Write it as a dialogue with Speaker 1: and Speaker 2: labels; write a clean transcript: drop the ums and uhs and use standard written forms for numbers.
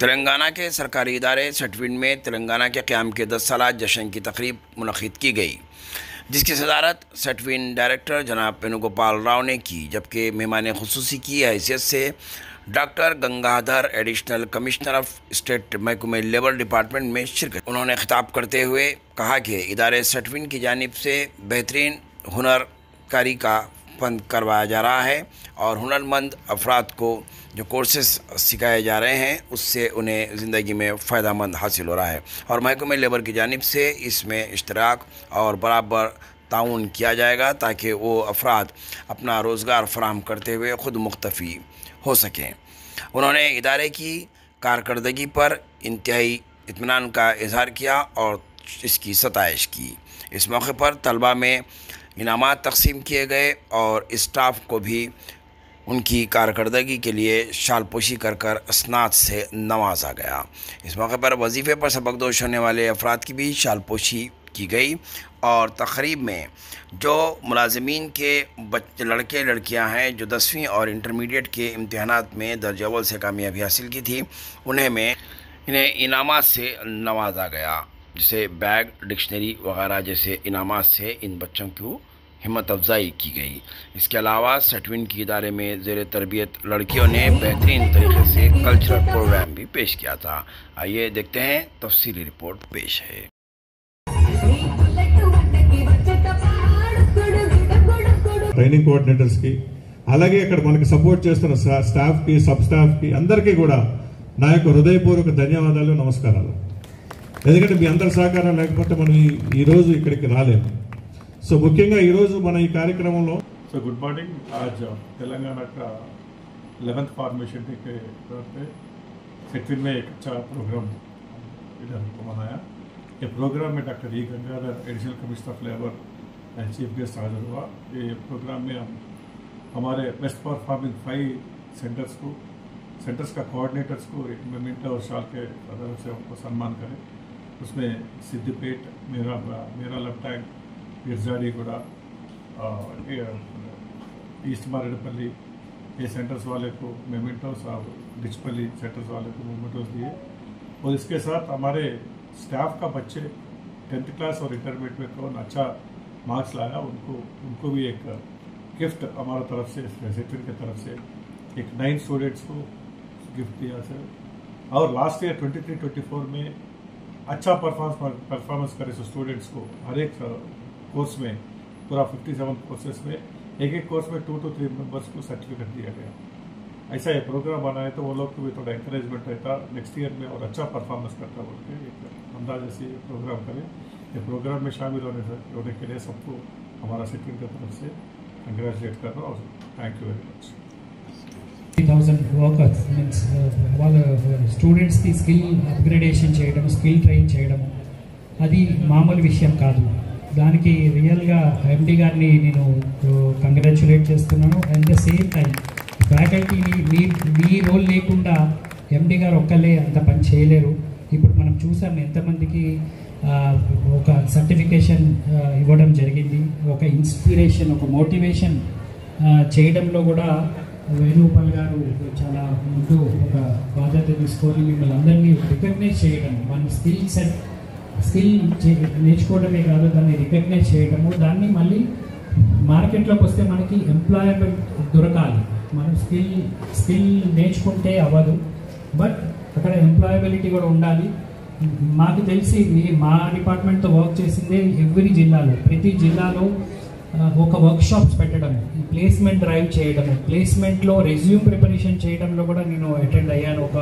Speaker 1: तेलंगाना के सरकारी इदारे सटविंड में तेलंगाना के क़याम के 10 साल जश्न की तकरीब मुनक़िद की गई, जिसकी सदारत सटविंड डायरेक्टर जनाब वेणुगोपाल राव ने की, जबकि मेहमान खुसूसी की हैसियत से doctor Gangadhar additional commissioner of state महकमे लेबर डिपार्टमेंट में शिरकत। उन्होंने खिताब करते हुए कहा कि इदारे सटविंड की जानिब से बेहतरीन हुनरकारी का फंड करवाया जा रहा है और हुनरमंद अफराद को जो कोर्सेज सिखाए जा रहे हैं उससे उन्हें ज़िंदगी में फ़ायदामंद हासिल हो रहा है और महकमे लेबर की जानिब से इसमें इश्तराक और बराबर ताउन किया जाएगा ताकि वो अफराद अपना रोज़गार फराहम करते हुए ख़ुद मुख्तफ़ी हो सकें। उन्होंने इदारे की कारकर्दगी पर इंतहाई इत्मीनान का इज़हार किया और इसकी सताइश की। इस मौके पर तलबा में इनामात तकसीम किए गए और स्टाफ को भी उनकी कारकर्दगी के लिए शालपोशी कर असनाद से नवाजा गया। इस मौके पर वजीफ़े पर सबकदोश होने वाले अफराद की भी शालपोशी की गई और तकरीब में जो मुलाज़मीन के लड़के लड़कियां हैं जो 10वीं और इंटरमीडिएट के इम्तिहानात में दर्जा अव्वल से कामयाबी हासिल की थी, इन्हें इनामात से नवाजा गया, जिसे बैग, डिक्शनरी वगैरह जैसे इनामात से इन बच्चों को हिम्मत अफजाई की गई। इसके अलावा सटविंड की इदारे में ज़ेर तरबियत लड़कियों ने बेहतरीन तरीके से कल्चरल प्रोग्राम भी पेश किया था। आइए देखते हैं, तफसीली रिपोर्ट पेश है।
Speaker 2: ट्రైనింగ్ కోఆర్డినేటర్స్ కి అలాగే ఇక్కడ మనకి సపోర్ట్ చేస్తున్న స్టాఫ్ కి సబ్ స్టాఫ్ కి అందరికీ కూడా నా యొక్క హృదయపూర్వక ధన్యవాదాలు, నమస్కారాలు। ఎందుకంటే మీ అందరి సహకారం లేకపోతే మనం ఈ రోజు ఇక్కడికి రాలేము। సో ముఖ్యంగా ఈ రోజు మన ఈ కార్యక్రమంలో
Speaker 3: गुड मॉर्निंग। आज तेलंगाना का 11th फॉर्मेशन डे के तौर पे सटविंड में एक अच्छा प्रोग्राम इधर मनाया। ये प्रोग्राम में doctor E Gangadhar additional commissioner of labour chief guest हाजिर हुआ। ये प्रोग्राम में हम हमारे बेस्ट परफॉर्मिंग 5 सेंटर्स का कोऑर्डिनेटर्स को एक मेमेंटो और शाल के तरफ से उनको सम्मान करें। उसमें सिद्दीपेट, मेरा लपटैंक, पिरजाड़ीगुड़ा, ईस्ट मारेडपल्ली ये सेंटर्स वाले को मेमेंटोस और डिचपल्ली सेंटर्स वाले को मेमेंटोस दिए। और इसके साथ हमारे स्टाफ का बच्चे 10th क्लास और इंटरमीडिएट में कौन अच्छा मार्क्स लाया उनको भी एक गिफ्ट हमारा तरफ से सटविंड की तरफ से एक 9 स्टूडेंट्स को गिफ्ट दिया सर। और लास्ट ईयर 23-24 में अच्छा परफॉर्मेंस करे स्टूडेंट्स को हर एक कोर्स में पूरा 57 कोर्सेस में एक कोर्स में 2 to 3 मेंबर्स को सर्टिफिकेट दिया गया। ऐसा ये प्रोग्राम बनाए तो वो लोग को भी थोड़ा इंकरेजमेंट रहता नेक्स्ट ईयर में और अच्छा परफॉर्मेंस करता बोल के एक अंदाजे से प्रोग्राम करें। ये प्रोग्राम में शामिल होने के लिए सबको हमारा सटविंड की तरफ से कंग्रेचुलेट कर रहा हूँ और thank you very much.
Speaker 4: 3000 workers means వాళ్ళ స్టూడెంట్స్కి స్కిల్ అప్గ్రేడేషన్ చేయడం, స్కిల్ ట్రైన్ చేయడం అది మామూలు విషయం కాదు। దానికి రియల్గా ఎండి గారిని నేను కంగ్రాచులేట్ చేస్తున్నాను। అట్ ద సేమ్ టైం ఫ్యాకల్టీని మీ రోల్ లేకుండా ఎండి గారు ఒక్కలే అంత పని చేయలేరు। ఇప్పుడు మనం చూసాం ఎంతమందికి ఒక సర్టిఫికేషన్ ఇవ్వడం జరిగింది, ఒక ఇన్స్పిరేషన్, ఒక మోటివేషన్ చేయడంలో కూడా వేణుగోపాల్ గారు చాలా ముందు ఒక బాధ్యత తీసుకొని మిమ్మల్ని అందరినీ రికగ్నైజ్ చేయడం, మన స్కిల్ నేర్చుకోవడమే కాదు దాన్ని రికగ్నైజ్ చేయడము, దాన్ని మళ్ళీ మార్కెట్లోకి వస్తే మనకి ఎంప్లాయబుల్ దొరకాలి। మనం స్కిల్ నేర్చుకుంటే అవ్వదు, బట్ అక్కడ ఎంప్లాయబిలిటీ కూడా ఉండాలి। మాకు తెలిసి మా డిపార్ట్మెంట్తో వర్క్ చేసిందే ఎవ్రీ జిల్లాలో, ప్రతి జిల్లాలో ఒక వర్క్షాప్స్ పెట్టడం, ప్లేస్మెంట్ డ్రైవ్ చేయడము, ప్లేస్మెంట్లో రెజ్యూమ్ ప్రిపరేషన్ చేయడంలో కూడా నేను అటెండ్ అయ్యాను। ఒక